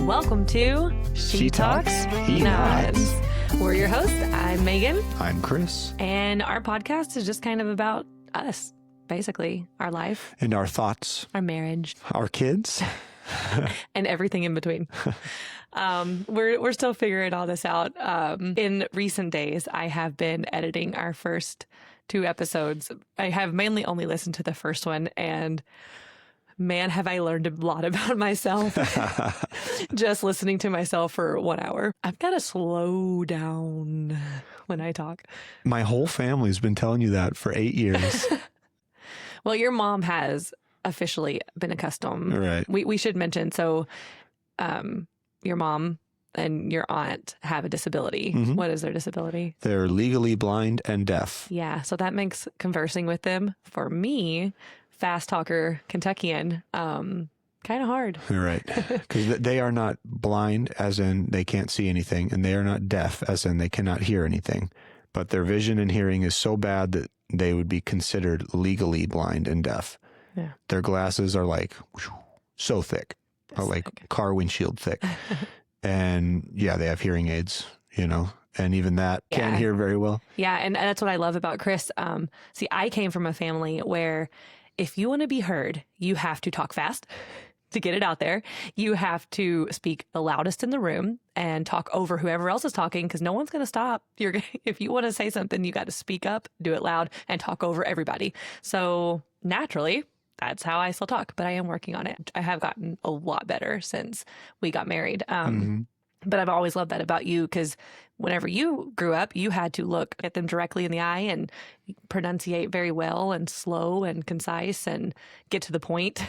Welcome to She Talks, He Nods. We're your hosts. I'm Maegan. I'm Kris. And our podcast is just kind of about us, basically. Our life. And our thoughts. Our marriage. Our kids. And everything in between. We're still figuring all this out. In recent days, I have been editing our first 2 episodes. I have mainly only listened to the first one, and man, have I learned a lot about myself just listening to myself for 1 hour. I've got to slow down when I talk. My whole family's been telling you that for 8 years. Well, your mom has officially been accustomed. Right. We should mention, so your mom and your aunt have a disability. Mm-hmm. What is their disability? They're legally blind and deaf. Yeah, so that makes conversing with them, for me, fast talker Kentuckian, kind of hard. Right. Because they are not blind, as in they can't see anything, and they are not deaf, as in they cannot hear anything. But their vision and hearing is so bad that they would be considered legally blind and deaf. Yeah. Their glasses are like so thick, like car windshield thick. And yeah, they have hearing aids, and even that can't hear very well. Yeah, and that's what I love about Kris. See, I came from a family where if you want to be heard, you have to talk fast to get it out there. You have to speak the loudest in the room and talk over whoever else is talking, because no one's going to stop. If you want to say something, you got to speak up, do it loud, and talk over everybody. So naturally, that's how I still talk, but I am working on it. I have gotten a lot better since we got married. But I've always loved that about you, because whenever you grew up, you had to look at them directly in the eye and pronunciate very well and slow and concise and get to the point.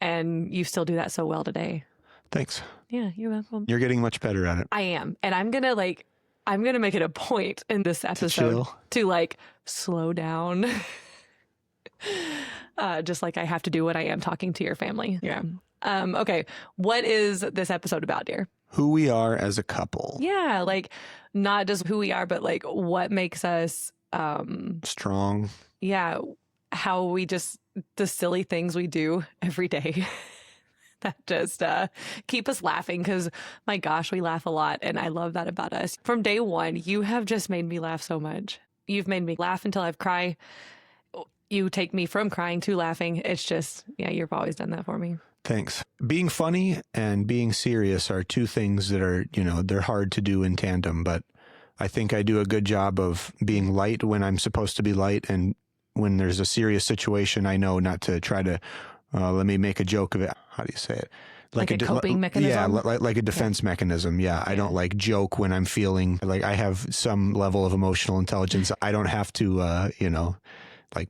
And you still do that so well today. Thanks. Yeah, you're welcome. You're getting much better at it. I am. And I'm going to make it a point in this episode to slow down. Just like I have to do when I am talking to your family. Yeah. Okay. What is this episode about, dear? Who we are as a couple. Yeah. Not just who we are, but what makes us strong. Yeah. How we the silly things we do every day that just keep us laughing, because my gosh, we laugh a lot. And I love that about us. From day one, you have just made me laugh so much. You've made me laugh until I've cried. You take me from crying to laughing. It's just, you've always done that for me. Thanks. Being funny and being serious are 2 things that are, they're hard to do in tandem, but I think I do a good job of being light when I'm supposed to be light. And when there's a serious situation, I know not to try to, let me make a joke of it. How do you say it? Like a coping mechanism? Yeah, like a defense mechanism. Yeah, I don't joke when I'm feeling I have some level of emotional intelligence. I don't have to,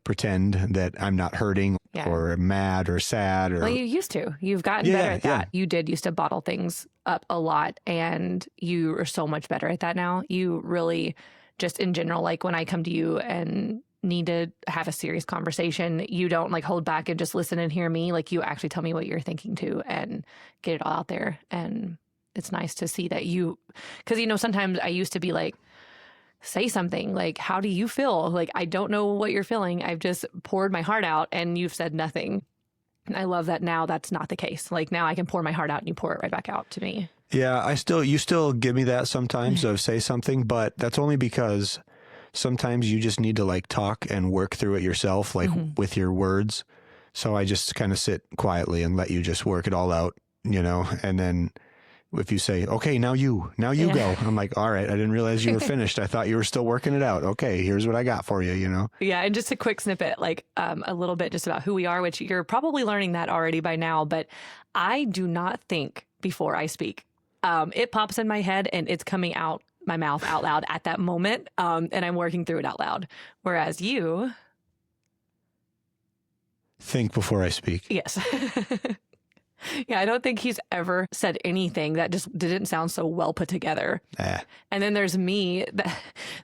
pretend that I'm not hurting or mad or sad. Well, you used to. You've gotten better at that. You did used to bottle things up a lot, and you are so much better at that now. You really, just in general, when I come to you and need to have a serious conversation, you don't hold back and just listen and hear me. You actually tell me what you're thinking too and get it all out there. And it's nice to see that because sometimes I used to be say something how do you feel? I don't know what you're feeling. I've just poured my heart out and you've said nothing. And I love that now that's not the case. Now I can pour my heart out and you pour it right back out to me. Yeah, you still give me that sometimes of say something, but that's only because sometimes you just need to talk and work through it yourself, with your words. So I just kind of sit quietly and let you just work it all out, and then if you say, okay, now you go. I'm all right, I didn't realize you were finished. I thought you were still working it out. Okay, here's what I got for you, Yeah, and just a quick snippet, a little bit just about who we are, which you're probably learning that already by now, but I do not think before I speak. It pops in my head and it's coming out my mouth out loud at that moment, and I'm working through it out loud. Whereas you... think before I speak. Yes. Yeah, I don't think he's ever said anything that just didn't sound so well put together. And then there's me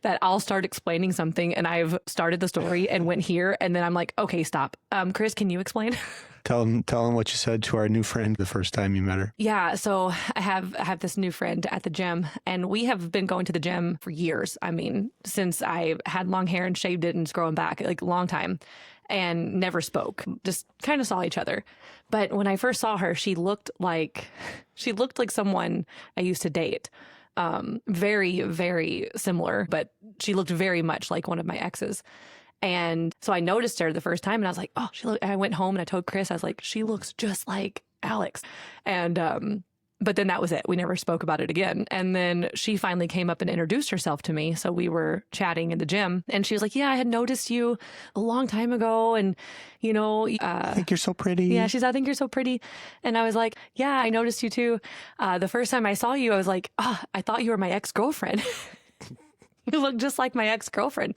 that I'll start explaining something and I've started the story and went here and then I'm okay, stop. Kris, can you explain? Tell him what you said to our new friend the first time you met her. Yeah, so I have this new friend at the gym, and we have been going to the gym for years. I mean, since I had long hair and shaved it and it's growing back, like a long time, and never spoke. Just kind of saw each other. But when I first saw her, she looked like someone I used to date. Very, very similar, but she looked very much like one of my exes. And so I noticed her the first time and I was like, oh, I went home and I told Kris, I was like, she looks just like Alex. And, but then that was it. We never spoke about it again. And then she finally came up and introduced herself to me. So we were chatting in the gym and she was like, yeah, I had noticed you a long time ago. And, you know, I think you're so pretty. Yeah, I think you're so pretty. And I was like, yeah, I noticed you too. The first time I saw you, I was like, oh, I thought you were my ex-girlfriend. You look just like my ex-girlfriend.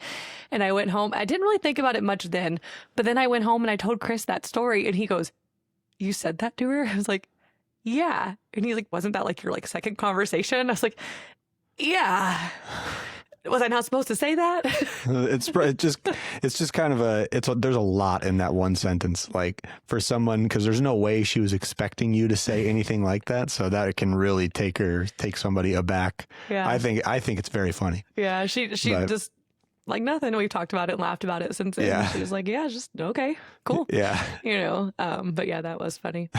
And I went home. I didn't really think about it much then, but then I went home and I told Kris that story and he goes, you said that to her? I was like, yeah. And he's like, wasn't that like your like second conversation? I was like, yeah. Was I not supposed to say that? It's just kind of there's a lot in that one sentence, like for someone, because there's no way she was expecting you to say anything like that. So that it can really take somebody aback. Yeah. I think it's very funny. Yeah. She just like nothing. We've talked about it and laughed about it since then. Yeah. She was like, yeah, just okay, cool. Yeah. You know, but yeah, that was funny.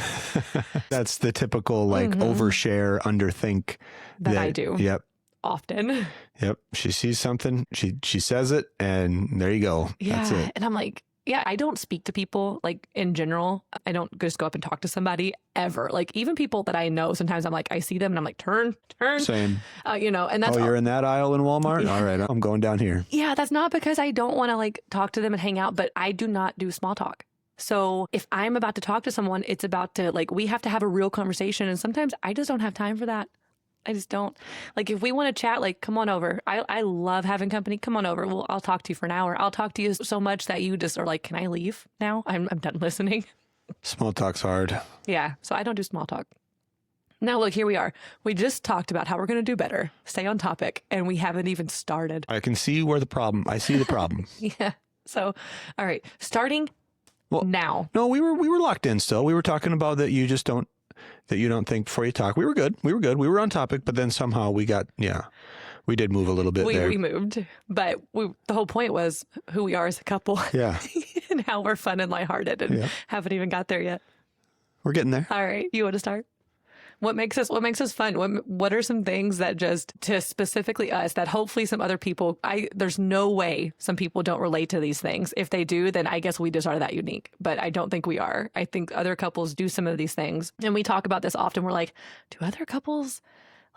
That's the typical like overshare, underthink that I do. Yep. Often. Yep. She sees something, she says it, and there you go. Yeah. That's it. And I'm like, yeah, I don't speak to people like in general. I don't just go up and talk to somebody ever. Like even people that I know, sometimes I'm like, I see them and I'm like, turn. Same. You know, and that's you're in that aisle in Walmart? Yeah. All right, I'm going down here. Yeah, that's not because I don't want to like talk to them and hang out, but I do not do small talk. So if I'm about to talk to someone, it's about to like, we have to have a real conversation. And sometimes I just don't have time for that. I just don't. Like, if we want to chat, like, come on over. I love having company. Come on over. I'll talk to you for an hour. I'll talk to you so much that you just are like, can I leave now? I'm done listening. Small talk's hard. Yeah. So I don't do small talk. Now, look, here we are. We just talked about how we're going to do better, stay on topic, and we haven't even started. I can see I see the problem. Yeah. So, all right. Starting now. No, we were locked in still. We were talking about that you don't think before you talk. We were good. We were on topic, but then somehow we did move a little bit there. We moved, but the whole point was who we are as a couple. Yeah. And how we're fun and lighthearted and haven't even got there yet. We're getting there. All right. You want to start? What makes us fun? What are some things that just to specifically us that hopefully some other people, there's no way some people don't relate to these things. If they do, then I guess we just are that unique, but I don't think we are. I think other couples do some of these things and we talk about this often. We're like, do other couples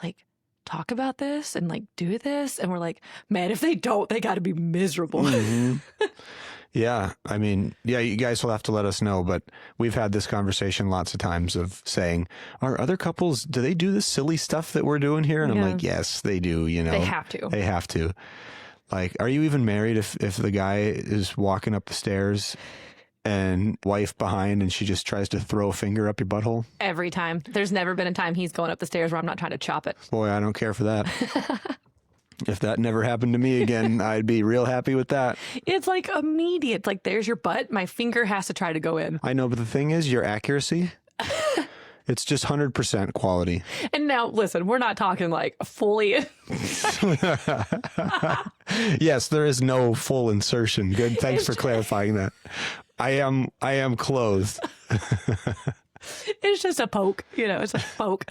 like talk about this and like do this? And we're like, man, if they don't, they got to be miserable. Mm-hmm. Yeah. I mean, yeah, you guys will have to let us know, but we've had this conversation lots of times of saying, are other couples, do they do this silly stuff that we're doing here? And I'm like, yes, they do. You know, they have to. They have to. Like, are you even married if the guy is walking up the stairs and wife behind and she just tries to throw a finger up your butthole? Every time. There's never been a time he's going up the stairs where I'm not trying to chop it. Boy, I don't care for that. If that never happened to me again, I'd be real happy with that. It's like immediate. Like, there's your butt. My finger has to try to go in. I know, but the thing is, your accuracy, it's just 100% quality. And now, listen, we're not talking like fully. Yes, there is no full insertion. Good. Thanks for clarifying that. I am clothed. It's just a poke. You know, it's a poke.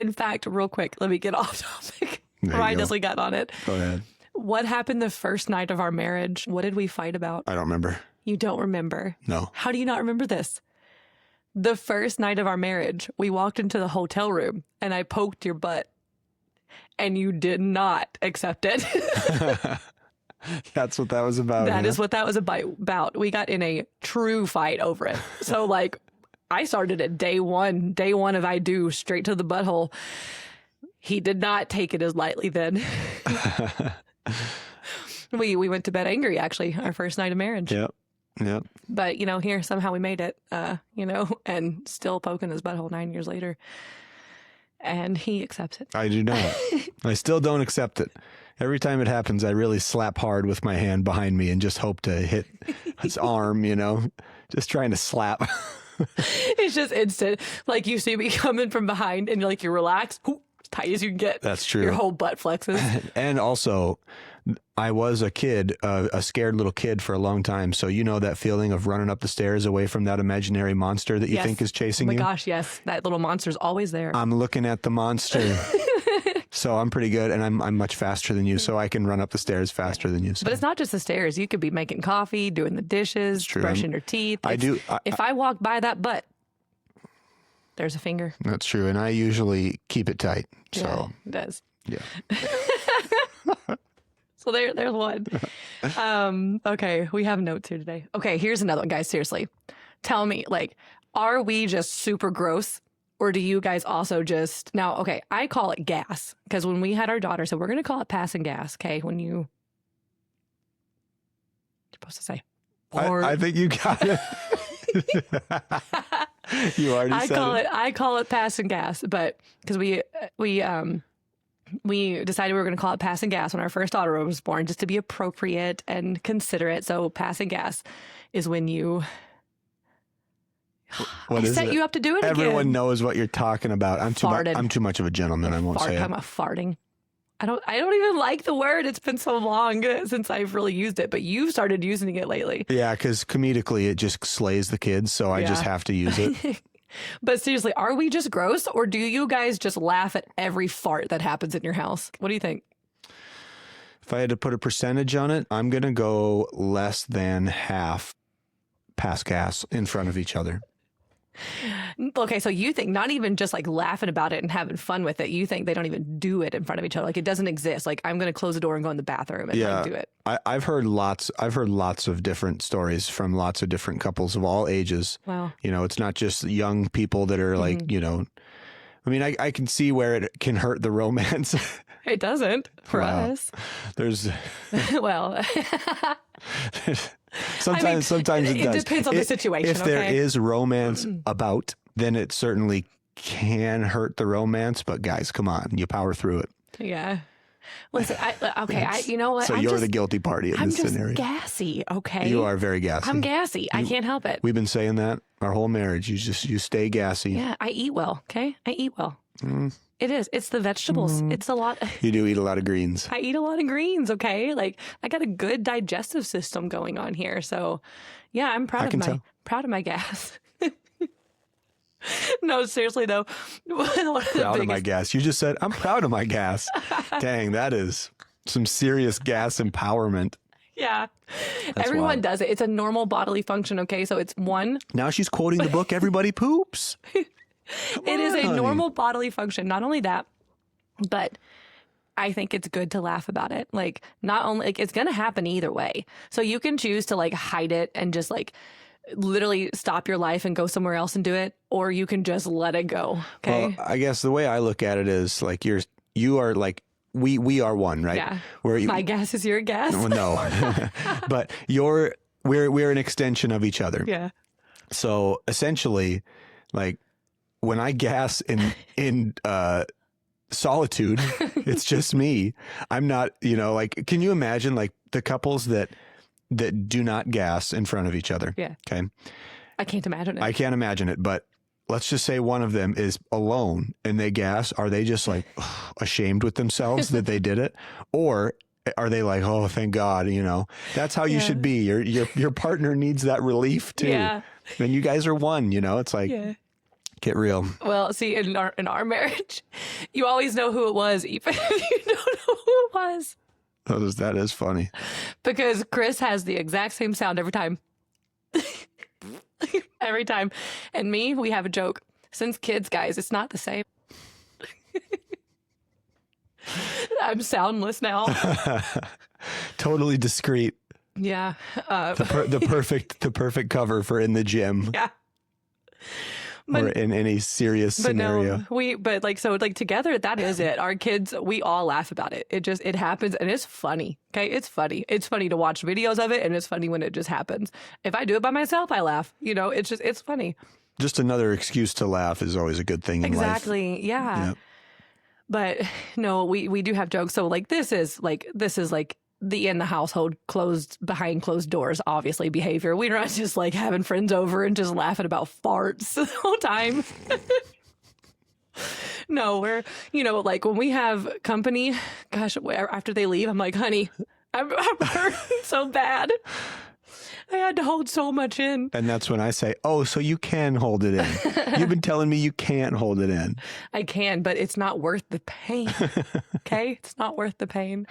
In fact, real quick, let me get off topic. I just got on it. Go ahead. What happened the first night of our marriage? What did we fight about? I don't remember. You don't remember? No. How do you not remember this? The first night of our marriage, we walked into the hotel room and I poked your butt and you did not accept it. That's what that was about. That is what that was about. We got in a true fight over it. So like, I started at day one of I do straight to the butthole. He did not take it as lightly then. We went to bed angry, actually, our first night of marriage. Yep. But, you know, here somehow we made it, you know, and still poking his butthole 9 years later. And he accepts it. I do not. I still don't accept it. Every time it happens, I really slap hard with my hand behind me and just hope to hit his arm, just trying to slap. It's just instant. Like you see me coming from behind and you're relaxed, as tight as you can get. That's true. Your whole butt flexes. And also, I was a kid, a scared little kid for a long time. So you know that feeling of running up the stairs away from that imaginary monster that you think is chasing you? Oh my gosh, yes. That little monster's always there. I'm looking at the monster. So I'm pretty good, and I'm much faster than you, so I can run up the stairs faster than you. So. But it's not just the stairs. You could be making coffee, doing the dishes, brushing your teeth. If I walk by that butt, there's a finger. That's true, and I usually keep it tight. So yeah, it does. Yeah. So there's one. Okay, we have notes here today. Okay, here's another one, guys. Seriously, tell me, are we just super gross? Or do you guys also just now? Okay, I call it gas because when we had our daughter, so we're gonna call it passing gas. Okay, when you're supposed to say, I think you got it. You already said it. I call it passing gas, but because we decided we were gonna call it passing gas when our first daughter was born, just to be appropriate and considerate. So passing gas is when you. What is set it? you up to do it Everyone again. knows what you're talking about. I'm too much of a gentleman. I won't say it. I'm farting. I don't even like the word. It's been so long since I've really used it, but you've started using it lately. Yeah, because comedically it just slays the kids, so I just have to use it. But seriously, are we just gross, or do you guys just laugh at every fart that happens in your house? What do you think? If I had to put a percentage on it, I'm going to go less than half pass gas in front of each other. Okay, so you think not even just laughing about it and having fun with it, you think they don't even do it in front of each other, it doesn't exist. I'm going to close the door and go in the bathroom and do it. I've heard lots of different stories from lots of different couples of all ages. Wow. It's not just young people that are I can see where it can hurt the romance. It doesn't for us. There's well. Sometimes it does. It depends on the situation. If there is romance about, then it certainly can hurt the romance. But guys, come on, you power through it. Yeah. Listen, you know what? So you're the guilty party in this scenario. I'm just gassy, okay? You are very gassy. I'm gassy. I can't help it. We've been saying that our whole marriage. You stay gassy. Yeah, I eat well, okay? I eat well. It is. It's the vegetables. It's a lot. You do eat a lot of greens. I eat a lot of greens, okay? I got a good digestive system going on here. So, yeah, I'm proud of my gas. No, seriously though. Proud of my gas. You just said, I'm proud of my gas. Dang, that is some serious gas empowerment. Yeah. Everyone does it. It's a normal bodily function, okay? So it's one. Now she's quoting the book, Everybody Poops. It is a normal bodily function. Not only that, but I think it's good to laugh about it. Not only, it's going to happen either way. So you can choose to hide it and just literally stop your life and go somewhere else and do it, or you can just let it go. Okay. Well, I guess the way I look at it is you are we are one, right? Yeah. My gas is your gas. Well, no, but we're an extension of each other. Yeah. So essentially, when I gas in solitude, it's just me. I'm not, can you imagine the couples that do not gas in front of each other? Yeah. Okay. I can't imagine it. I can't imagine it, but let's just say one of them is alone and they gas. Are they just ashamed with themselves that they did it? Or are they oh, thank God, that's how you should be. Your partner needs that relief too. Yeah. And you guys are one, it's yeah. Get real. Well, see, in our marriage, you always know who it was, even if you don't know who it was. That is funny. Because Kris has the exact same sound every time. Every time. And me, we have a joke. Since kids, guys, it's not the same. I'm soundless now. Totally discreet. Yeah. The perfect cover for in the gym. Yeah. Or in any serious scenario. No, together, that is it. Our kids, we all laugh about it. It happens and it's funny. Okay. It's funny. It's funny to watch videos of it and it's funny when it just happens. If I do it by myself, I laugh. It's funny. Just another excuse to laugh is always a good thing in life. Exactly. Yeah. Yep. But no, we do have jokes. So like this is like the in the household closed behind closed doors, obviously behavior. We're not just like having friends over and just laughing about farts the whole time. No, we're, like when we have company, gosh, after they leave, I'm like, honey, I'm hurting so bad. I had to hold so much in. And that's when I say, oh, so you can hold it in. You've been telling me you can't hold it in. I can, but it's not worth the pain. Okay? It's not worth the pain.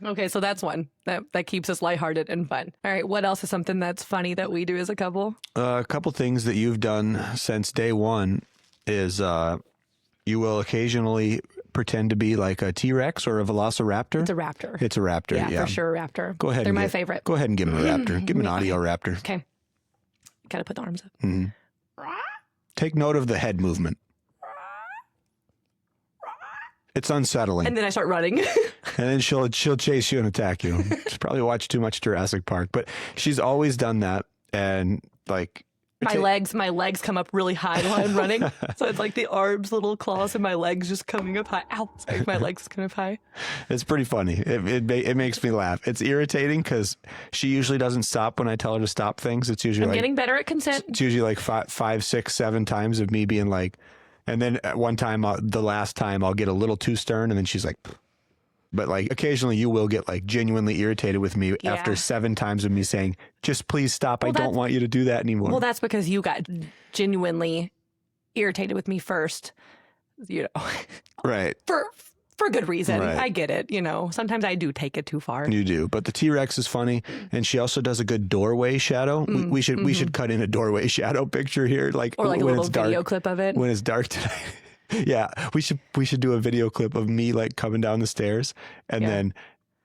Okay, so that's one that keeps us lighthearted and fun. All right, what else is something that's funny that we do as a couple? A couple things that you've done since day one is you will occasionally pretend to be like a T-Rex or a velociraptor. It's a raptor. It's a raptor, yeah. For sure, a raptor. Go ahead. They're my favorite. Go ahead and give him a raptor. Give him an audio raptor. Okay. Got to put the arms up. Mm-hmm. Take note of the head movement. It's unsettling. And then I start running. And then she'll chase you and attack you. She's probably watched too much Jurassic Park, but she's always done that. And like my legs come up really high while I'm running. So it's like the arms, little claws, and my legs just coming up high. Ow! Sorry, my legs coming up high. It's pretty funny. It makes me laugh. It's irritating because she usually doesn't stop when I tell her to stop things. It's usually I'm getting better at consent. It's usually like five, 6, 7 times of me being like, and then at one time, the last time I'll get a little too stern, and then she's like, but like occasionally you will get like genuinely irritated with me after 7 times of me saying, just please stop. I don't want you to do that anymore. Well, that's because you got genuinely irritated with me first, Right. For good reason. Right. I get it. Sometimes I do take it too far. You do. But the T-Rex is funny. And she also does a good doorway shadow. We should cut in a doorway shadow picture here. Or like a little video clip of it. When it's dark tonight. Yeah. We should do a video clip of me like coming down the stairs and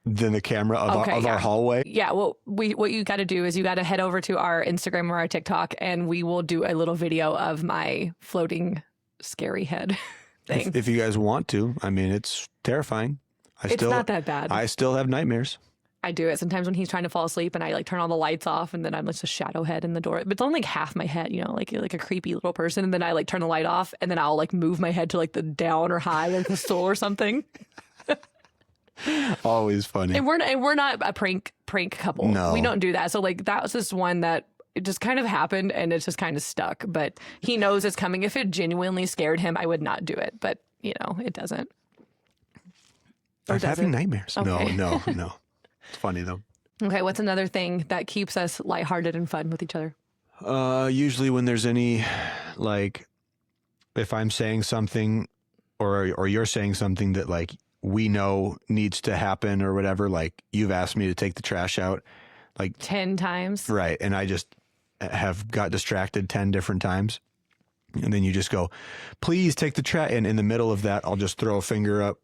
then the camera of our hallway. Yeah. Well, what you got to do is you got to head over to our Instagram or our TikTok and we will do a little video of my floating scary head. If you guys want to. I mean, it's terrifying. It's not that bad. I still have nightmares. I do it sometimes when he's trying to fall asleep and I like turn all the lights off and then I'm just a shadow head in the door. But it's only like half my head, like a creepy little person. And then I like turn the light off and then I'll like move my head to like the down or high, like the soul or something. Always funny. And we're not a prank couple. No. We don't do that. So like that was just one that it just kind of happened and it's just kind of stuck. But he knows it's coming. If it genuinely scared him, I would not do it. But it doesn't. I'm having nightmares. Okay. No. It's funny though. Okay, what's another thing that keeps us lighthearted and fun with each other? Usually when there's any, like, if I'm saying something or you're saying something that like we know needs to happen or whatever, like you've asked me to take the trash out like 10 times. Right. And I just have got distracted 10 different times. And then you just go, please take the trash. And in the middle of that, I'll just throw a finger up,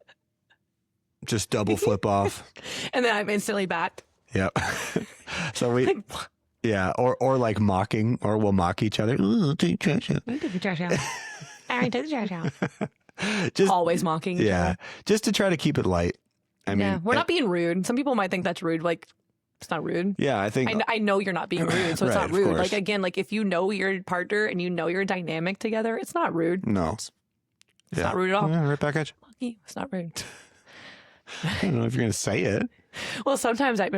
just double flip off. And then I'm instantly back. Yep. So yeah. Or like mocking, or we'll mock each other. Ooh, take the trash out. Take the trash out. All right, take the trash out. Just, always mocking each other. Just to try to keep it light. I mean, we're not being rude. Some people might think that's rude. Like, it's not rude. Yeah, I think I know you're not being rude, so it's right, not rude. of course. Like again, like if you know your partner and you know your dynamic together, it's not rude. No, it's not rude at all. Yeah, right back at you. It's not rude. I don't know if you're gonna say it. Well, sometimes I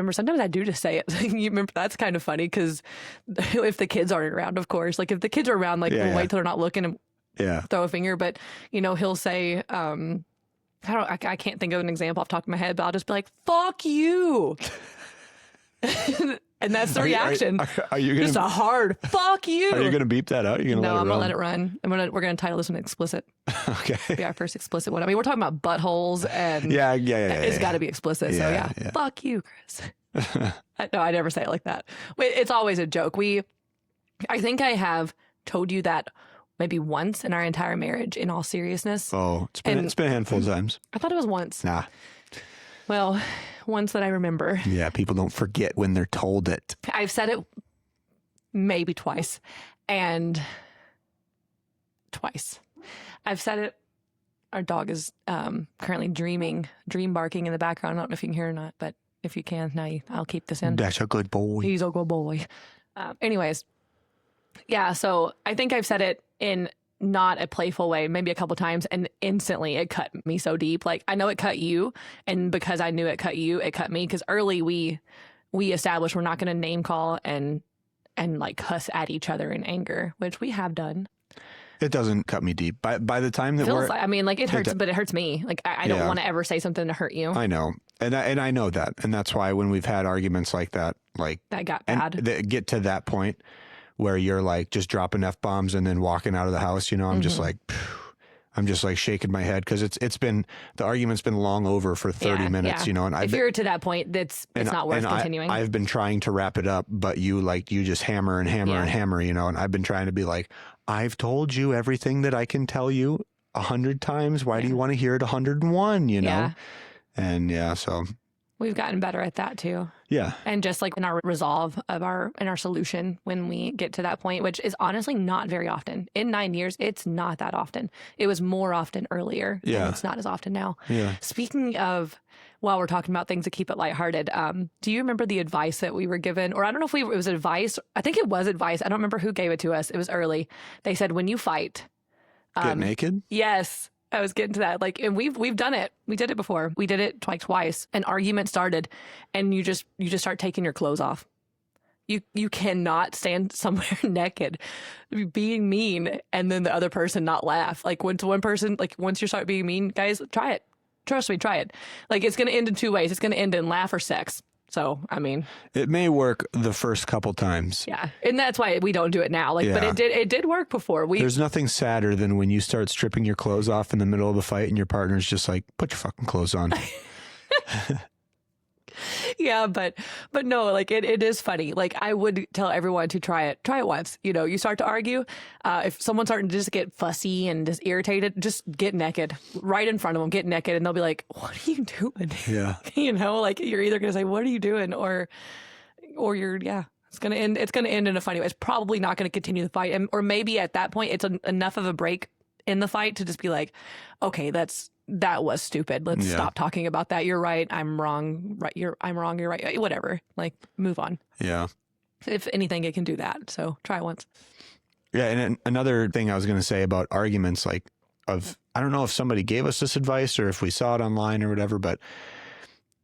do just say it. You remember that's kind of funny because if the kids aren't around, of course, like if the kids are around, like we'll wait till they're not looking and throw a finger. But he'll say, I can't think of an example off the top of my head, but I'll just be like, "Fuck you." And that's the reaction. Are you gonna, just a hard "fuck you"? Are you going to beep that out? You're going to no, let it I'm run? gonna let it run. We're gonna title this one explicit. Okay. Be our first explicit one. I mean, we're talking about buttholes and yeah. It's got to be explicit. Yeah, so fuck you, Kris. No, I never say it like that. It's always a joke. I think I have told you that maybe once in our entire marriage. In all seriousness. Oh, it's been a handful of times. I thought it was once. Nah. Well, once that I remember. Yeah, people don't forget when they're told it. I've said it maybe twice. And twice. I've said it. Our dog is currently dream barking in the background. I don't know if you can hear or not, but if you can, now I'll keep this in. That's a good boy. He's a good boy. Anyways, yeah, so I think I've said it in not a playful way, maybe a couple times, and instantly it cut me so deep. Like, I know it cut you, and because I knew it cut you, it cut me, because early we established we're not going to name call and like cuss at each other in anger, which we have done. It doesn't cut me deep. By the time that Feels like, I mean, like, it hurts, but it hurts me. Like, I don't want to ever say something to hurt you. I know. And I know that. And that's why when we've had arguments like that, like that got bad. That get to that point where you're like just dropping F-bombs and then walking out of the house, you know, I'm just like, I'm just like shaking my head, because the argument's been long over for 30 minutes, you know. And if you're to that point, it's not worth continuing. I've been trying to wrap it up, but you just hammer and hammer and hammer, you know. And I've been trying to be like, I've told you everything that I can tell you 100 times. Why do you want to hear it 101? You know. Yeah. And so we've gotten better at that too. Yeah. And just like in our resolve of our solution when we get to that point, which is honestly not very often. In 9 years, it's not that often. It was more often earlier. Yeah. And it's not as often now. Yeah. Speaking of, while we're talking about things to keep it lighthearted, do you remember the advice that we were given? Or I don't know if it was advice. I think it was advice. I don't remember who gave it to us. It was early. They said, when you fight, get naked? Yes. I was getting to that. Like, and we've done it. We did it before. We did it like twice. An argument started, and you just start taking your clothes off. You cannot stand somewhere naked, being mean, and then the other person not laugh. Like, once one person, like, once you start being mean, guys, try it. Trust me, try it. Like, it's going to end in two ways. It's going to end in laugh or sex. So, I mean, it may work the first couple times. Yeah. And that's why we don't do it now. Like, but it did work before. There's nothing sadder than when you start stripping your clothes off in the middle of the fight and your partner's just like, put your fucking clothes on. Yeah, but no, like, it is funny. Like, I would tell everyone to try it. Try it once. You know, you start to argue. If someone's starting to just get fussy and just irritated, just get naked right in front of them. Get naked, and they'll be like, "What are you doing?" Yeah, you know, like, you're either gonna say, "What are you doing?" or you're It's gonna end. It's gonna end in a funny way. It's probably not gonna continue the fight, or maybe at that point, it's enough of a break in the fight to just be like, "Okay, that was stupid. Let's stop talking about that. You're right. I'm wrong. Right. I'm wrong. You're right. Whatever. Like, move on." Yeah. If anything, it can do that. So try it once. Yeah. And another thing I was going to say about arguments, like, I don't know if somebody gave us this advice or if we saw it online or whatever, but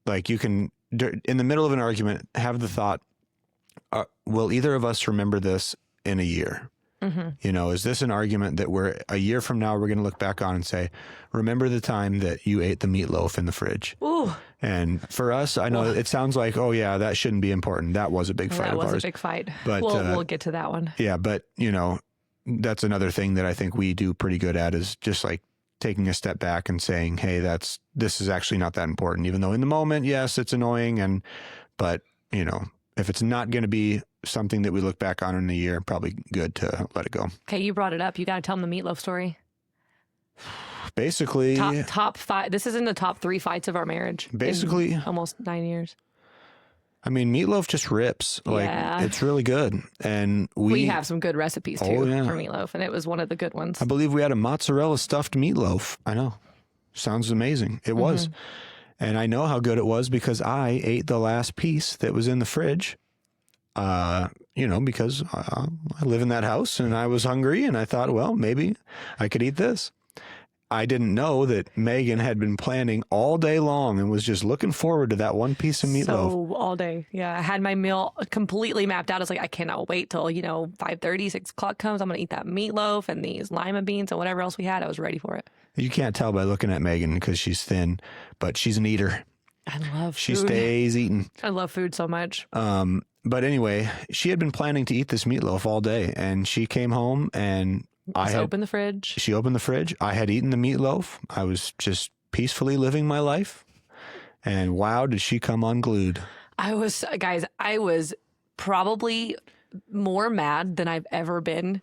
like, you can, in the middle of an argument, have the thought, will either of us remember this in a year? Mm-hmm. You know, is this an argument that a year from now, we're going to look back on and say, remember the time that you ate the meatloaf in the fridge? Ooh. And for us, I know it sounds like, oh yeah, that shouldn't be important. That was a big fight of ours. That was a big fight. But we'll get to that one. Yeah. But, you know, that's another thing that I think we do pretty good at, is just like taking a step back and saying, hey, this is actually not that important, even though in the moment, yes, it's annoying. But, you know, if it's not going to be something that we look back on in a year, probably good to let it go. Okay, you brought it up. You got to tell them the meatloaf story. Basically, top five. This is in the top 3 fights of our marriage. Basically, almost 9 years. I mean, meatloaf just rips. Like, it's really good. And we have some good recipes too for meatloaf, and it was one of the good ones. I believe we had a mozzarella stuffed meatloaf. I know. Sounds amazing. It was. And I know how good it was because I ate the last piece that was in the fridge. You know, because I live in that house and I was hungry and I thought, well, maybe I could eat this. I didn't know that Maegan had been planning all day long and was just looking forward to that one piece of meatloaf. So all day. Yeah. I had my meal completely mapped out. I was like, I cannot wait till, 5:30, 6 o'clock comes. I'm going to eat that meatloaf and these lima beans and whatever else we had. I was ready for it. You can't tell by looking at Maegan because she's thin, but she's an eater. I love food. She stays eating. I love food so much. But anyway, she had been planning to eat this meatloaf all day, and she came home and opened the fridge. She opened the fridge. I had eaten the meatloaf. I was just peacefully living my life. And wow, did she come unglued. I was probably more mad than I've ever been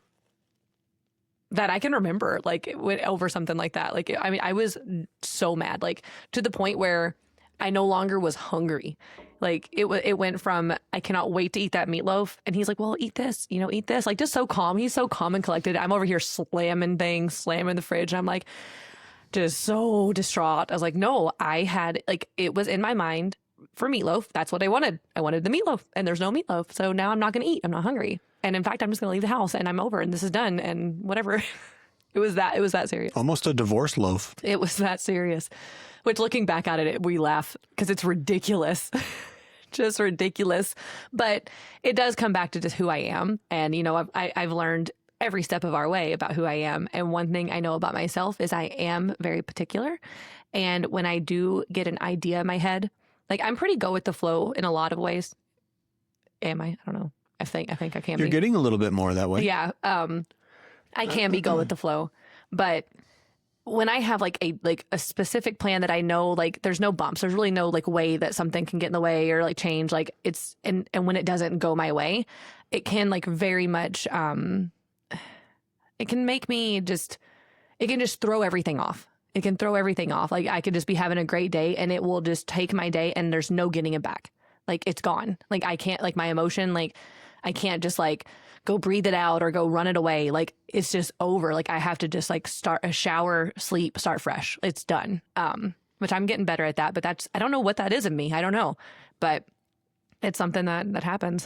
that I can remember, like, over something like that. Like, I mean, I was so mad, like, to the point where I no longer was hungry. Like, it went from, I cannot wait to eat that meatloaf. And he's like, well, eat this, eat this. Like, just so calm. He's so calm and collected. I'm over here slamming things, slamming the fridge. And I'm like, just so distraught. I was like, no, it was in my mind for meatloaf. That's what I wanted. I wanted the meatloaf, and there's no meatloaf. So now I'm not going to eat. I'm not hungry. And in fact, I'm just going to leave the house and I'm over and this is done and whatever. It was that serious. Almost a divorce loaf. It was that serious. Which, looking back at it, we laugh because it's ridiculous. Just ridiculous. But it does come back to just who I am. And, you know, I've learned every step of our way about who I am. And one thing I know about myself is I am very particular. And when I do get an idea in my head, like, I'm pretty go with the flow in a lot of ways. Am I? I don't know. I think I can be. You're getting a little bit more that way. Yeah. I can be go with the flow. But when I have like a specific plan that I know, like, there's no bumps, there's really no like way that something can get in the way or like change, like it's, and when it doesn't go my way, it can like very much, it can make me just, it can just throw everything off. It can throw everything off. Like, I could just be having a great day and it will just take my day and there's no getting it back. Like, it's gone. Like, I can't, like, my emotion, like, I can't just like go breathe it out or go run it away. Like, it's just over. Like, I have to just like start a shower, sleep, start fresh. It's done. Which I'm getting better at that, but that's, I don't know what that is in me. I don't know, but it's something that happens.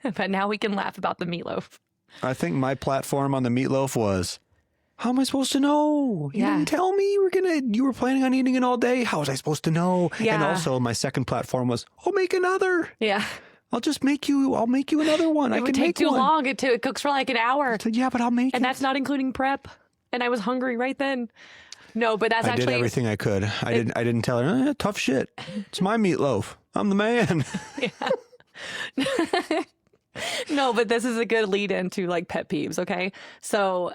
But now we can laugh about the meatloaf. I think my platform on the meatloaf was, how am I supposed to know? You didn't tell me you were planning on eating it all day. How was I supposed to know? Yeah. And also my second platform was, I'll make another. Yeah. I'll make you another one. It would take too long. It cooks for like an hour. I said, yeah, but I'll make it. And that's not including prep. And I was hungry right then. No, but that's actually. I did everything I could. I didn't tell her, tough shit. It's my meatloaf. I'm the man. Yeah. No, but this is a good lead into like pet peeves. Okay. So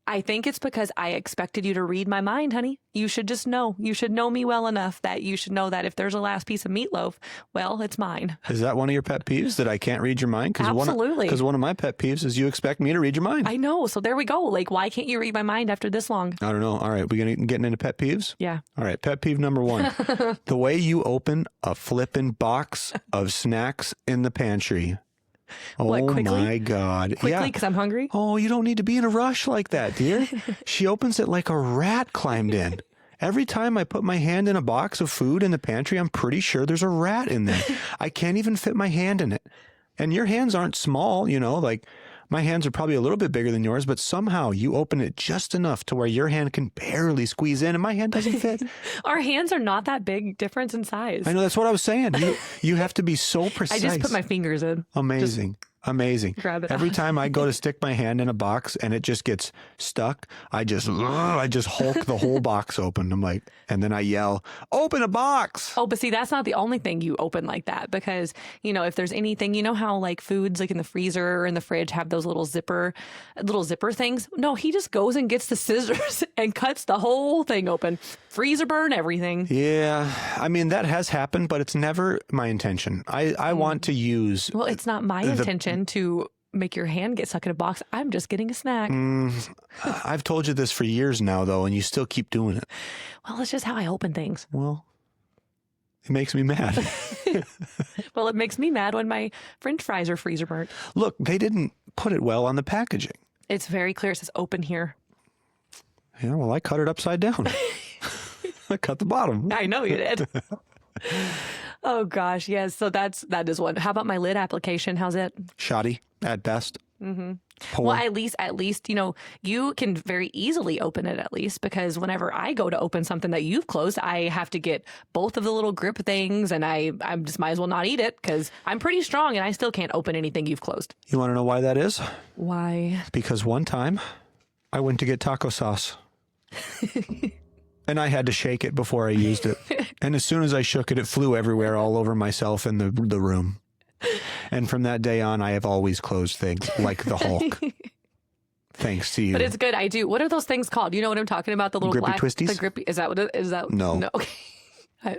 I think it's because I expected you to read my mind, honey. You should just know. You should know me well enough that you should know that if there's a last piece of meatloaf, well, it's mine. Is that one of your pet peeves, that I can't read your mind? Absolutely. Because one of my pet peeves is you expect me to read your mind. I know. So there we go. Like, why can't you read my mind after this long? I don't know. All right. We're getting into pet peeves? Yeah. All right. Pet peeve number 1. The way you open a flippin' box of snacks in the pantry. What, Oh quickly? my God. Quickly, because I'm hungry? Oh, you don't need to be in a rush like that, dear. She opens it like a rat climbed in. Every time I put my hand in a box of food in the pantry, I'm pretty sure there's a rat in there. I can't even fit my hand in it. And your hands aren't small, you know, like my hands are probably a little bit bigger than yours, but somehow you open it just enough to where your hand can barely squeeze in and my hand doesn't fit. Our hands are not that big difference in size. I know, that's what I was saying. You have to be so precise. I just put my fingers in. Amazing. Amazing. Grab it Every out. time I go to stick my hand in a box and it just gets stuck, I just hulk the whole box open. I'm like, and then I yell, open a box. Oh, but see, that's not the only thing you open like that, because, you know, if there's anything, you know how like foods like in the freezer or in the fridge have those little zipper things? No, he just goes and gets the scissors and cuts the whole thing open. Freezer burn, everything. Yeah. I mean, that has happened, but it's never my intention. I want to use. Well, it's not my intention to make your hand get stuck in a box. I'm just getting a snack. I've told you this for years now, though, and you still keep doing it. Well, it's just how I open things. Well, it makes me mad. Well, it makes me mad when my French fries are freezer burnt. Look, they didn't put it well on the packaging. It's very clear. It says open here. Yeah, well, I cut it upside down. I cut the bottom. I know you did. Oh gosh, yes. So that is one. How about my lid application? How's it? Shoddy at best. Mm-hmm. Poor. Well, at least, you know, you can very easily open it at least, because whenever I go to open something that you've closed, I have to get both of the little grip things, and I just might as well not eat it because I'm pretty strong and I still can't open anything you've closed. You want to know why that is? Why? Because one time I went to get taco sauce. And I had to shake it before I used it. And as soon as I shook it, it flew everywhere, all over myself and the room. And from that day on, I have always closed things like the Hulk. Thanks to you. But it's good. I do. What are those things called? You know what I'm talking about? The little Grippy black, twisties? The grippy. Is that what it is? That No. No. Okay.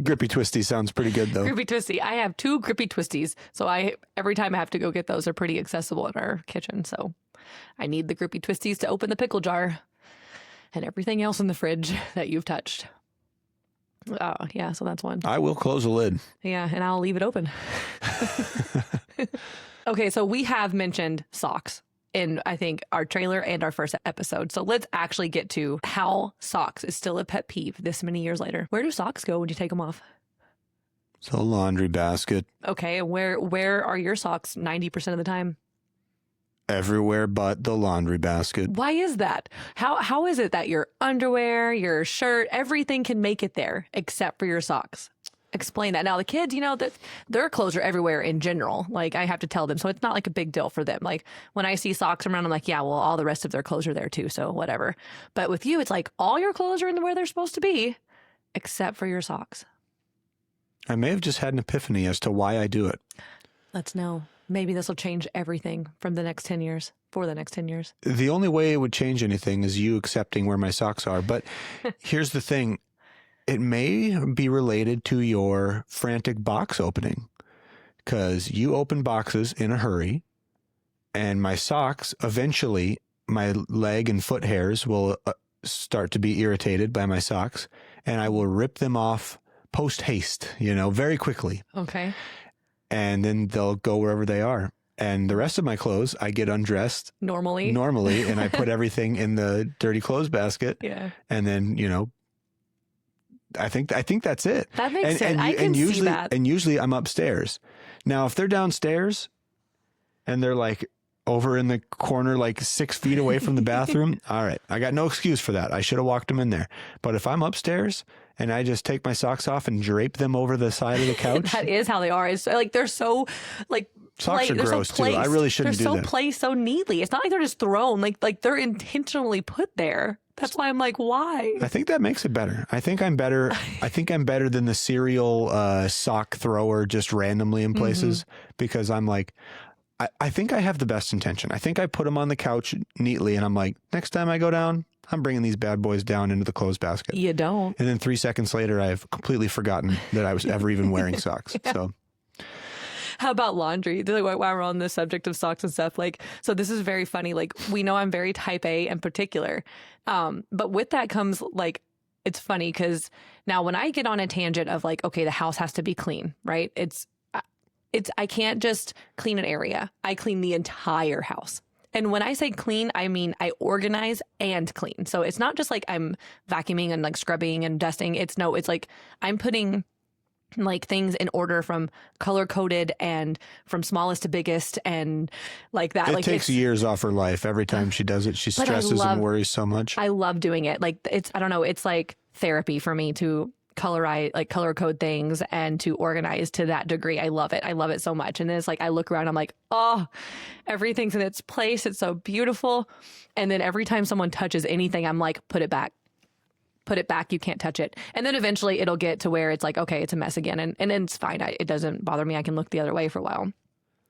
Grippy twisty sounds pretty good, though. Grippy twisty. I have 2 grippy twisties. So every time I have to go get those, they're pretty accessible in our kitchen. So I need the grippy twisties to open the pickle jar and everything else in the fridge that you've touched. Yeah, so that's one. I will close the lid. Yeah, and I'll leave it open. Okay, so we have mentioned socks in, I think, our trailer and our first episode. So let's actually get to how socks is still a pet peeve this many years later. Where do socks go when you take them off? It's a laundry basket. Okay, where are your socks 90% of the time? Everywhere but the laundry basket. Why is that? How is it that your underwear, your shirt, everything can make it there except for your socks? Explain that. Now the kids, their clothes are everywhere in general. Like I have to tell them, so it's not like a big deal for them. Like when I see socks around, I'm like, yeah, well, all the rest of their clothes are there too, so whatever. But with you, it's like all your clothes are in where they're supposed to be, except for your socks. I may have just had an epiphany as to why I do it. Let's know. Maybe this will change everything from the next 10 years, for the next 10 years. The only way it would change anything is you accepting where my socks are. But here's the thing. It may be related to your frantic box opening, because you open boxes in a hurry, and my socks, eventually, my leg and foot hairs will start to be irritated by my socks, and I will rip them off post haste, very quickly. Okay. And then they'll go wherever they are. And the rest of my clothes, I get undressed normally, and I put everything in the dirty clothes basket. Yeah. And then, I think that's it. That makes sense. I can see that. And usually I'm upstairs. Now, if they're downstairs and they're like over in the corner, like 6 feet away from the bathroom, all right, I got no excuse for that. I should have walked them in there. But if I'm upstairs and I just take my socks off and drape them over the side of the couch. That is how they are. It's like they're so like socks are gross too. I really shouldn't do that. They're so placed so neatly. It's not like they're just thrown. Like they're intentionally put there. That's why I'm like, why? I think that makes it better. I think I'm better. I think I'm better than the serial sock thrower just randomly in places, because I'm like, I think I have the best intention. I think I put them on the couch neatly, and I'm like, next time I go down, I'm bringing these bad boys down into the clothes basket. You don't. And then 3 seconds later, I've completely forgotten that I was ever even wearing socks. Yeah. So. How about laundry? While we're on the subject of socks and stuff, so this is very funny. Like, we know I'm very type A and particular. But with that comes, it's funny because now when I get on a tangent of okay, the house has to be clean, right? I can't just clean an area. I clean the entire house. And when I say clean, I mean I organize and clean. So it's not just I'm vacuuming and scrubbing and dusting. It's I'm putting things in order from color coded and from smallest to biggest and that. It takes years off her life. Every time she does it, she stresses and worries so much. I love doing it. I don't know. It's like therapy for me to color code things and to organize to that degree. I love it. I love it so much. And then it's I look around, I'm like, oh, everything's in its place. It's so beautiful. And then every time someone touches anything, I'm like, put it back. Put it back. You can't touch it. And then eventually it'll get to where it's okay, it's a mess again. And then it's fine. It doesn't bother me. I can look the other way for a while.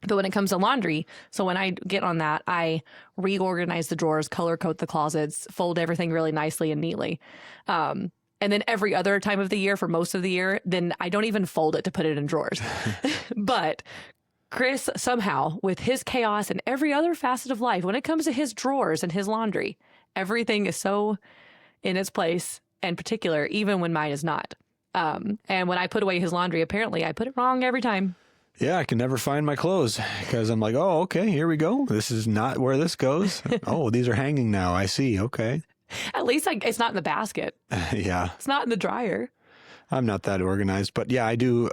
But when it comes to laundry, so when I get on that, I reorganize the drawers, color code the closets, fold everything really nicely and neatly. And then every other time of the year, for most of the year, then I don't even fold it to put it in drawers. But Kris, somehow, with his chaos and every other facet of life, when it comes to his drawers and his laundry, everything is so in its place and particular, even when mine is not. And when I put away his laundry, apparently I put it wrong every time. Yeah, I can never find my clothes because I'm like, oh, okay, here we go. This is not where this goes. Oh, these are hanging now. I see. Okay. At least it's not in the basket. Yeah. It's not in the dryer. I'm not that organized, but yeah, I do.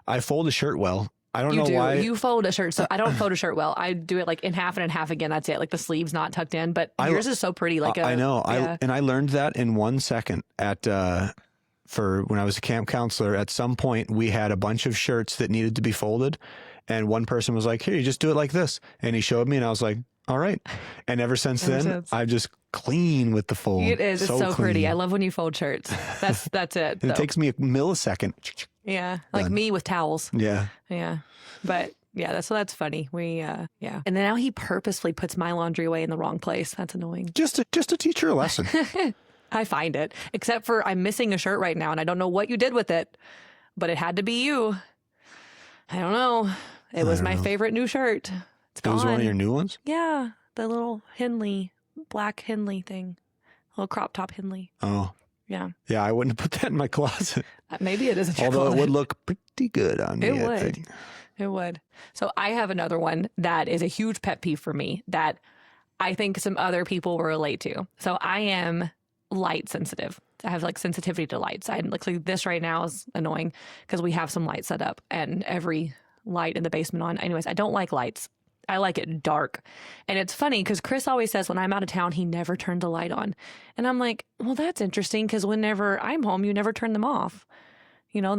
I fold a shirt well. I don't know why. You fold a shirt. So I don't fold a shirt well. I do it in half and in half again. That's it. The sleeve's not tucked in, but yours is so pretty. I know. Yeah. I learned that in 1 second for when I was a camp counselor. At some point, we had a bunch of shirts that needed to be folded. And one person was like, here, you just do it like this. And he showed me and I was like, all right. And ever since then, I've just clean with the fold. It is. It's so pretty. I love when you fold shirts. That's it. It takes me a millisecond. Yeah. Like me with towels. Yeah. Yeah. But yeah, that's funny. Yeah. And then now he purposefully puts my laundry away in the wrong place. That's annoying. Just to teach her a lesson. I find it. Except for I'm missing a shirt right now and I don't know what you did with it, but it had to be you. I don't know. It was my favorite new shirt. It's gone. It was one of your new ones? Yeah. The little black Henley thing. Little crop top Henley. Oh. Yeah. Yeah, I wouldn't put that in my closet. Maybe it isn't your Although closet. it would look pretty good on me, I think. It would. So I have another one that is a huge pet peeve for me that I think some other people will relate to. So I am light sensitive. I have sensitivity to lights. I like this right now is annoying because we have some lights set up and every light in the basement on. Anyways, I don't like lights. I like it dark. And it's funny because Kris always says when I'm out of town, he never turned the light on. And I'm like, well, that's interesting because whenever I'm home, you never turn them off. You know,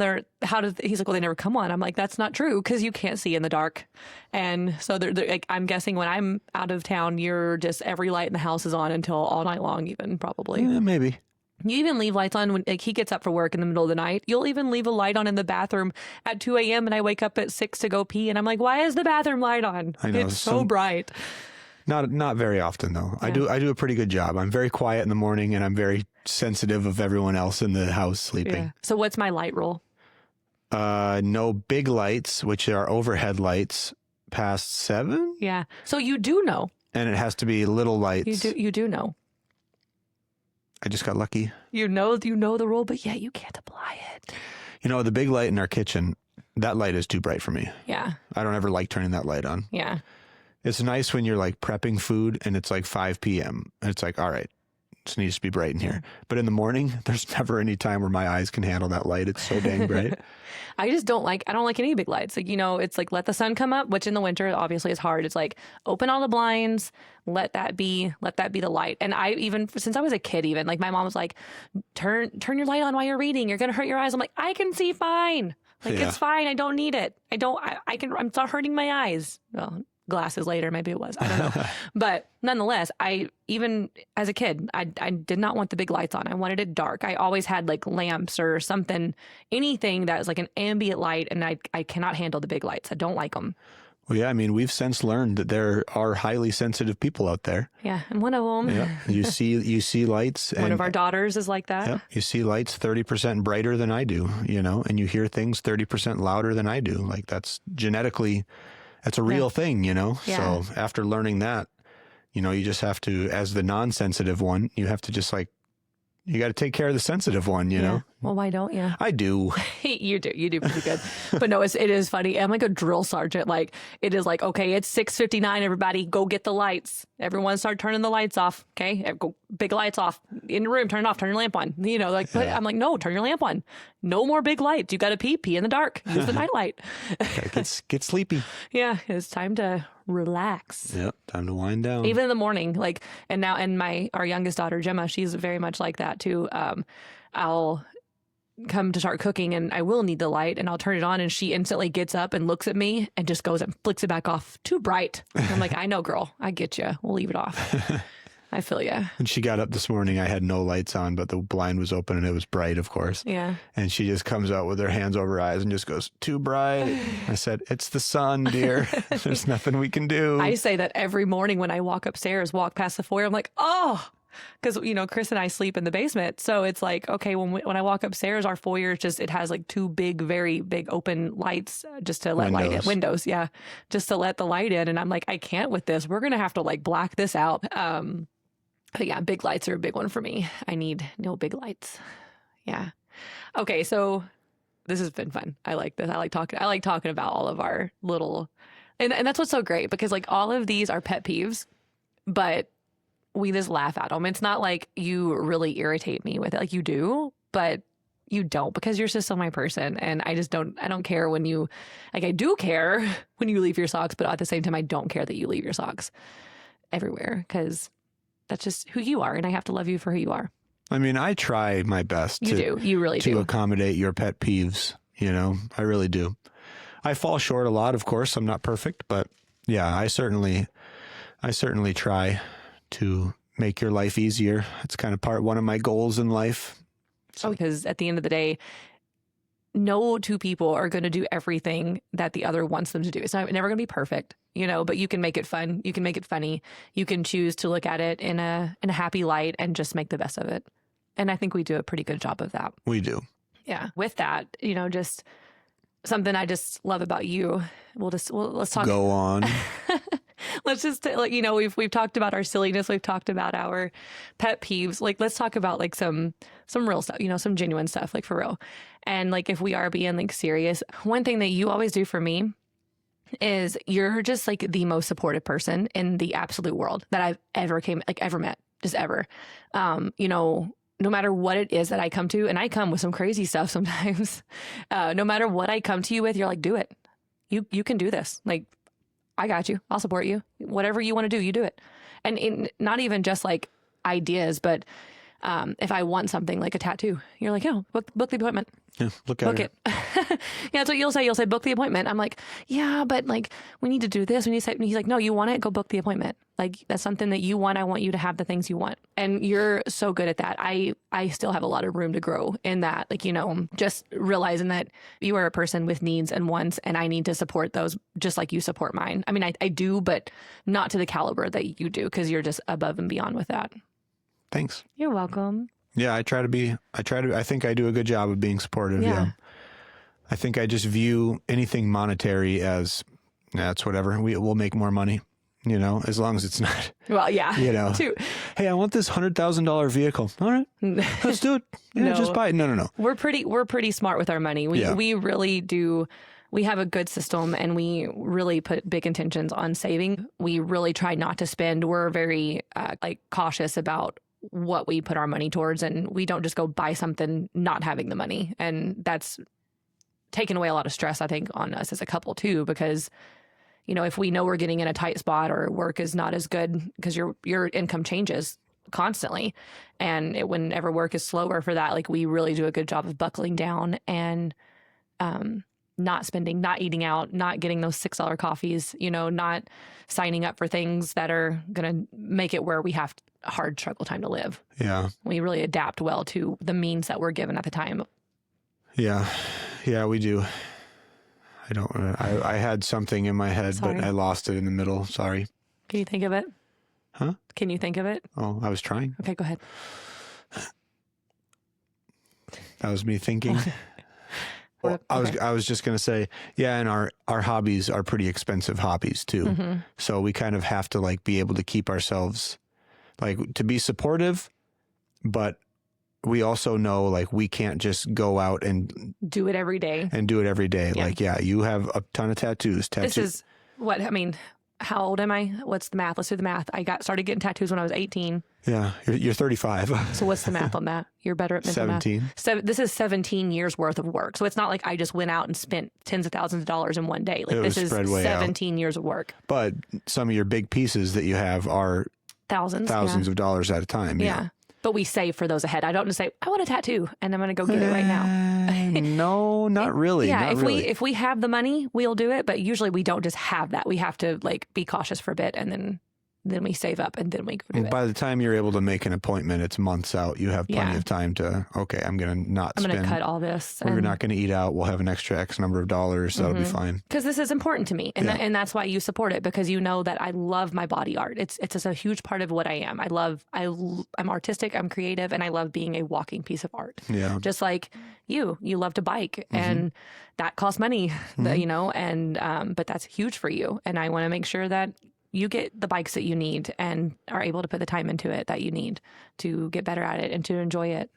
he's like, well, they never come on. I'm like, that's not true because you can't see in the dark. And so they're like, I'm guessing when I'm out of town, you're just every light in the house is on until all night long, even probably. Yeah, maybe. You even leave lights on when like he gets up for work in the middle of the night. You'll even leave a light on in the bathroom at 2 a.m. and I wake up at 6 to go pee. And I'm like, why is the bathroom light on? I know. It's so bright. Not very often though. Yeah. I do a pretty good job. I'm very quiet in the morning and I'm very sensitive of everyone else in the house sleeping. Yeah. So what's my light rule? No big lights, which are overhead lights past 7. Yeah. So you do know. And it has to be little lights. You do know. I just got lucky. You know the rule, but yet you can't apply it. You know, the big light in our kitchen, that light is too bright for me. Yeah. I don't ever like turning that light on. Yeah. It's nice when you're like prepping food and it's like 5 p.m. and it's like, all right, this needs to be bright in here. But in the morning, there's never any time where my eyes can handle that light. It's so dang bright. I don't like any big lights. Like, you know, it's like let the sun come up, which in the winter obviously is hard. It's like open all the blinds, let that be the light. And I even since I was a kid, even like my mom was like, turn your light on while you're reading. You're gonna hurt your eyes. I'm like, I can see fine. Like it's fine. I don't need it. I'm not hurting my eyes. Well, glasses later, maybe it was. I don't know. But nonetheless, even as a kid, I did not want the big lights on. I wanted it dark. I always had like lamps or something, anything that was like an ambient light, and I cannot handle the big lights. I don't like them. Well, yeah, I mean, we've since learned that there are highly sensitive people out there. Yeah, and one of them. Yeah, you see lights. One of our daughters is like that. Yeah, you see lights 30% brighter than I do, you know, and you hear things 30% louder than I do. Like that's genetically, that's a real thing, you know. Yeah. So after learning that, you know, you just have to, as the non-sensitive one, you have to just like, you got to take care of the sensitive one, you know? Well, why don't you? I do. You do pretty good. But no, it is funny. I'm like a drill sergeant. Like it is like, okay, it's 6:59. Everybody go get the lights. Everyone start turning the lights off. Okay. Go big lights off in the room. Turn it off. Turn your lamp on, you know, like, but I'm like, no, turn your lamp on. No more big lights. You got to pee in the dark. Use the night light. Get sleepy. Yeah. It's time to relax. Yep. Time to wind down. Even in the morning, like, and our youngest daughter, Gemma, she's very much like that too. I'll come to start cooking and I will need the light and I'll turn it on and she instantly gets up and looks at me and just goes and flicks it back off. Too bright. And I'm like, I know, girl, I get you. We'll leave it off. I feel you. When she got up this morning, I had no lights on, but the blind was open and it was bright, of course. Yeah. And she just comes out with her hands over her eyes and just goes, too bright. I said, it's the sun, dear. There's nothing we can do. I say that every morning when I walk past the foyer, I'm like, oh, because, you know, Kris and I sleep in the basement. So it's like, okay, when I walk upstairs, our foyer it has like 2 big, very big open lights just to let light in. Windows. Yeah. Just to let the light in. And I'm like, I can't with this. We're going to have to like black this out. But yeah, big lights are a big one for me. I need no big lights. Yeah. Okay. So this has been fun. I like this. I like talking about all of our little, and that's what's so great because like all of these are pet peeves, but we just laugh at them. It's not like you really irritate me with it. Like you do, but you don't because you're just still my person. And I don't care when you, like I do care when you leave your socks, but at the same time, I don't care that you leave your socks everywhere because that's just who you are. And I have to love you for who you are. I mean, I try my best You really do. To accommodate your pet peeves, you know, I really do. I fall short a lot, of course. I'm not perfect, but yeah, I certainly try to make your life easier. It's kind of one of my goals in life. So. Because at the end of the day, no 2 people are going to do everything that the other wants them to do. It's never going to be perfect, you know, but you can make it fun. You can make it funny. You can choose to look at it in a happy light and just make the best of it. And I think we do a pretty good job of that. We do. Yeah. With that, you know, just something I just love about you. Let's talk. Go on. Let's just like, you know, we've talked about our silliness. We've talked about our pet peeves. Like, let's talk about like some real stuff, you know, some genuine stuff, like for real. And like, if we are being like serious, one thing that you always do for me is you're just like the most supportive person in the absolute world that I've ever met, just ever. You know, no matter what it is that I come to, and I come with some crazy stuff sometimes, no matter what I come to you with, you're like, do it. You can do this. Like, I got you. I'll support you. Whatever you want to do, you do it. And not even just like ideas, but if I want something like a tattoo, you're like, yeah, book the appointment. Yeah, look at Book it. Yeah, that's what you'll say. You'll say, book the appointment. I'm like, yeah, but like, we need to do this. We need to say, and he's like, no, you want it? Go book the appointment. Like, that's something that you want. I want you to have the things you want. And you're so good at that. I still have a lot of room to grow in that. Like, you know, just realizing that you are a person with needs and wants, and I need to support those just like you support mine. I mean, I do, but not to the caliber that you do, because you're just above and beyond with that. Thanks. You're welcome. Yeah, I think I do a good job of being supportive. Yeah. I think I just view anything monetary as, that's whatever. We'll make more money, you know, as long as it's not. Well, yeah. You know, too. Hey, I want this $100,000 vehicle. All right, let's do it. Yeah, No. just buy it. No. We're pretty smart with our money. We really do. We have a good system, and we really put big intentions on saving. We really try not to spend. We're very cautious about what we put our money towards, and we don't just go buy something not having the money. And that's taken away a lot of stress, I think, on us as a couple too, because, you know, if we know we're getting in a tight spot or work is not as good, because your income changes constantly, and whenever work is slower for that, like, we really do a good job of buckling down and not spending, not eating out, not getting those $6 coffees, you know, not signing up for things that are going to make it where we have a hard struggle time to live. Yeah. We really adapt well to the means that we're given at the time. Yeah. Yeah, we do. I had something in my head, Sorry. but I lost it in the middle. Sorry. Can you think of it? Huh? Can you think of it? Oh, I was trying. Okay, go ahead. That was me thinking. Well, I was just going to say, yeah, and our hobbies are pretty expensive hobbies too. Mm-hmm. So we kind of have to like be able to keep ourselves, like, to be supportive, but we also know like we can't just go out and do it every day. Yeah. Like, yeah, you have a ton of tattoos. This is what, I mean, how old am I? What's the math? Let's do the math. I started getting tattoos when I was 18. Yeah, you're 35. So what's the math on that? You're better at mental 17. math. So this is 17 years worth of work. So it's not like I just went out and spent tens of thousands of dollars in one day. Like, this is 17 years of work. But some of your big pieces that you have are thousands of dollars at a time. Yeah. But we save for those ahead. I don't just say, I want a tattoo and I'm going to go get it right now. No, not really. Yeah, not if we have the money, we'll do it. But usually we don't just have that. We have to like be cautious for a bit, and then we save up, and then we go do it. By the time you're able to make an appointment, it's months out. You have plenty of time to, okay, I'm going to cut all this. We're not going to eat out. We'll have an extra X number of dollars. That'll be fine. Because this is important to me. And and that's why you support it, because you know that I love my body art. It's just a huge part of what I am. I'm artistic, I'm creative, and I love being a walking piece of art. Yeah. Just like you love to bike, and that costs money, you know, and but that's huge for you. And I want to make sure that you get the bikes that you need and are able to put the time into it that you need to get better at it and to enjoy it.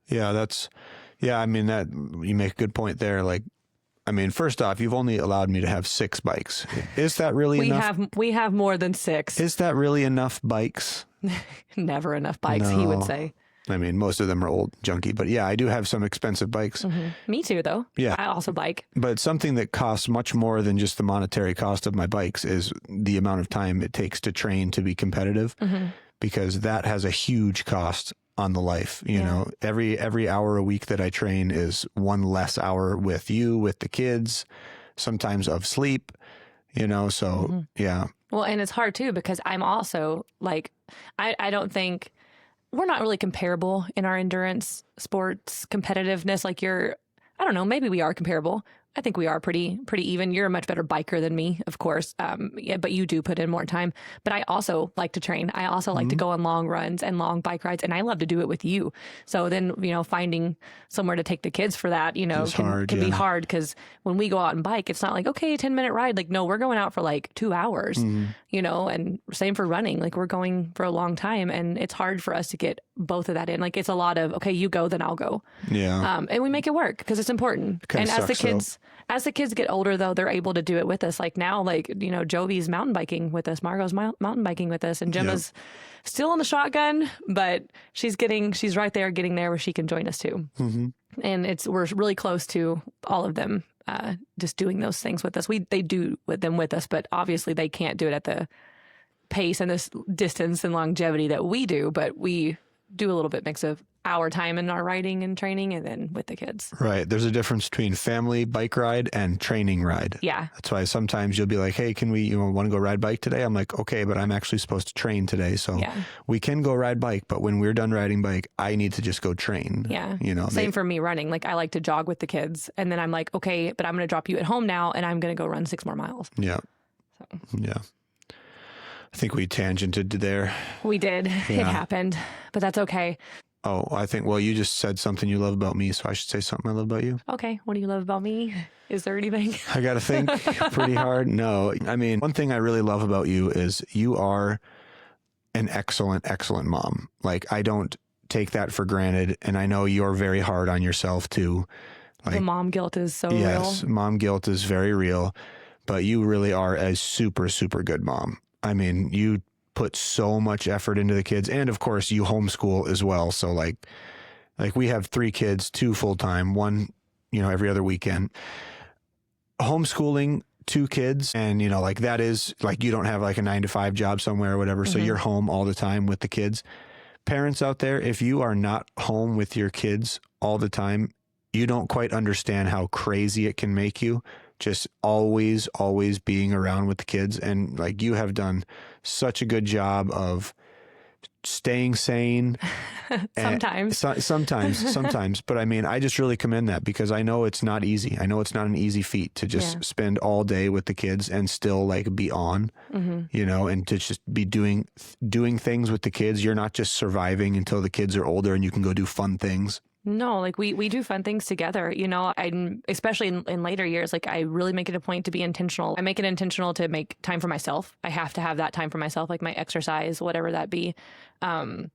Yeah, I mean, that you make a good point there. Like, I mean, first off, you've only allowed me to have 6 bikes. Is that really enough? We have more than 6. Is that really enough bikes? Never enough bikes, No. he would say. I mean, most of them are old, junky, but yeah, I do have some expensive bikes. Me too, though. Yeah. I also bike. But something that costs much more than just the monetary cost of my bikes is the amount of time it takes to train to be competitive, because that has a huge cost on the life. You know, every hour a week that I train is one less hour with you, with the kids, sometimes of sleep, you know, so yeah. Well, and it's hard too, because I'm also like, I don't think we're not really comparable in our endurance sports competitiveness. Like, I don't know, maybe we are comparable. I think we are pretty even. You're a much better biker than me, of course. But you do put in more time. But I also like to train. I also like to go on long runs and long bike rides, and I love to do it with you. So then, you know, finding somewhere to take the kids for that, you know, can be hard, because when we go out and bike, it's not like, okay, 10-minute ride. Like, no, we're going out for like 2 hours, you know, and same for running. Like, we're going for a long time, and it's hard for us to get both of that in. Like, it's a lot of, okay, you go, then I'll go. Yeah. And we make it work because it's important. And as the kids get older, though, they're able to do it with us. Like now, like, you know, Jovi's mountain biking with us, Margot's mountain biking with us, and Gemma's still on the shotgun, but she's right there getting there where she can join us too. And we're really close to all of them just doing those things with us. They do them with us, but obviously they can't do it at the pace and this distance and longevity that we do. But we do a little bit mix of our time in our riding and training and then with the kids. Right. There's a difference between family bike ride and training ride. Yeah. That's why sometimes you'll be like, hey, can we, want to go ride bike today? I'm like, okay, but I'm actually supposed to train today. So we can go ride bike, but when we're done riding bike, I need to just go train. Yeah. Same for me running. Like I like to jog with the kids and then I'm like, okay, but I'm going to drop you at home now and I'm going to go run 6 more miles. Yeah. So. Yeah. I think we tangented there. We did. Yeah. It happened, but that's okay. Oh, I think, well, you just said something you love about me, so I should say something I love about you. Okay. What do you love about me? Is there anything? I got to think pretty hard. No, I mean, one thing I really love about you is you are an excellent, excellent mom. Like, I don't take that for granted. And I know you're very hard on yourself too. Like, the mom guilt is so real. Yes, mom guilt is very real, but you really are a super, super good mom. I mean, you put so much effort into the kids, and of course you homeschool as well. So like we have 3 kids, 2 full-time, 1, every other weekend. Homeschooling 2 kids, and like that is like, you don't have like a 9-to-5 job somewhere or whatever. So you're home all the time with the kids. Parents out there, if you are not home with your kids all the time, you don't quite understand how crazy it can make you. Just always being around with the kids. And like, you have done such a good job of staying sane. Sometimes. Sometimes. But I mean, I just really commend that because I know it's not easy. I know it's not an easy feat to just spend all day with the kids and still like be on, and to just be doing things with the kids. You're not just surviving until the kids are older and you can go do fun things. No, like we do fun things together, I especially in later years, like I really make it a point to be intentional. I make it intentional to make time for myself. I have to have that time for myself, like my exercise, whatever that be. I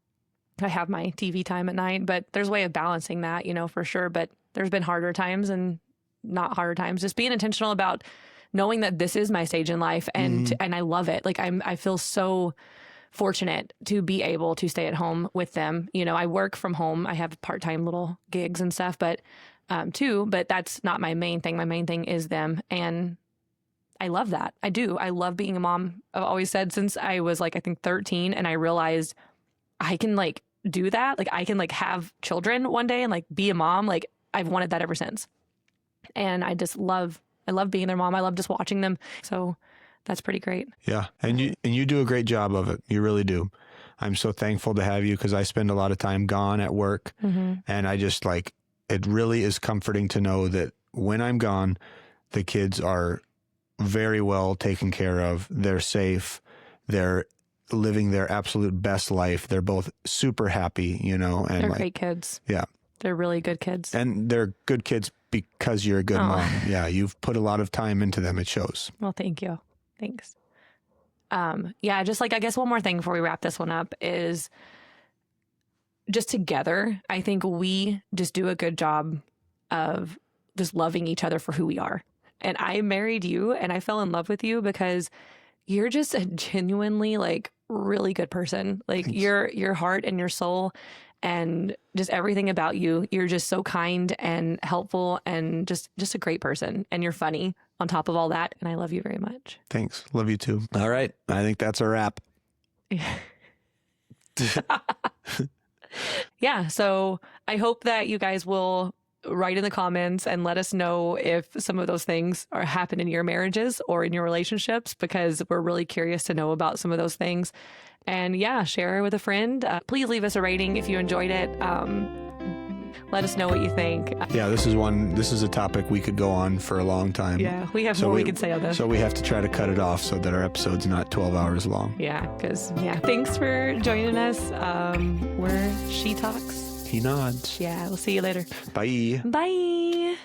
have my TV time at night, but there's a way of balancing that, for sure. But there's been harder times and not harder times. Just being intentional about knowing that this is my stage in life and I love it. Like I feel so fortunate to be able to stay at home with them. I work from home. I have part-time little gigs and stuff, but that's not my main thing. My main thing is them. And I love that. I do. I love being a mom. I've always said since I was like, I think 13, and I realized I can like do that. Like I can like have children one day and like be a mom. Like I've wanted that ever since. And I love being their mom. I love just watching them. So that's pretty great. Yeah. And you do a great job of it. You really do. I'm so thankful to have you because I spend a lot of time gone at work. And I just like, it really is comforting to know that when I'm gone, the kids are very well taken care of. They're safe. They're living their absolute best life. They're both super happy, and they're like, great kids. Yeah. They're really good kids. And they're good kids because you're a good mom. Yeah. You've put a lot of time into them. It shows. Well, thank you. Thanks. Just like, I guess one more thing before we wrap this one up is just together. I think we just do a good job of just loving each other for who we are. And I married you and I fell in love with you because you're just a genuinely like really good person. Like your heart and your soul and just everything about you. You're just so kind and helpful and just a great person. And you're funny on top of all that. And I love you very much. Thanks. Love you too. All right. I think that's a wrap. Yeah. So I hope that you guys will write in the comments and let us know if some of those things are happening in your marriages or in your relationships, because we're really curious to know about some of those things. And share it with a friend. Please leave us a rating if you enjoyed it. Let us know what you think. Yeah, this is a topic we could go on for a long time. Yeah, we have more we could say on this. So we have to try to cut it off so that our episode's not 12 hours long. Yeah, thanks for joining us. We're She Talks. He nods. Yeah, we'll see you later. Bye. Bye.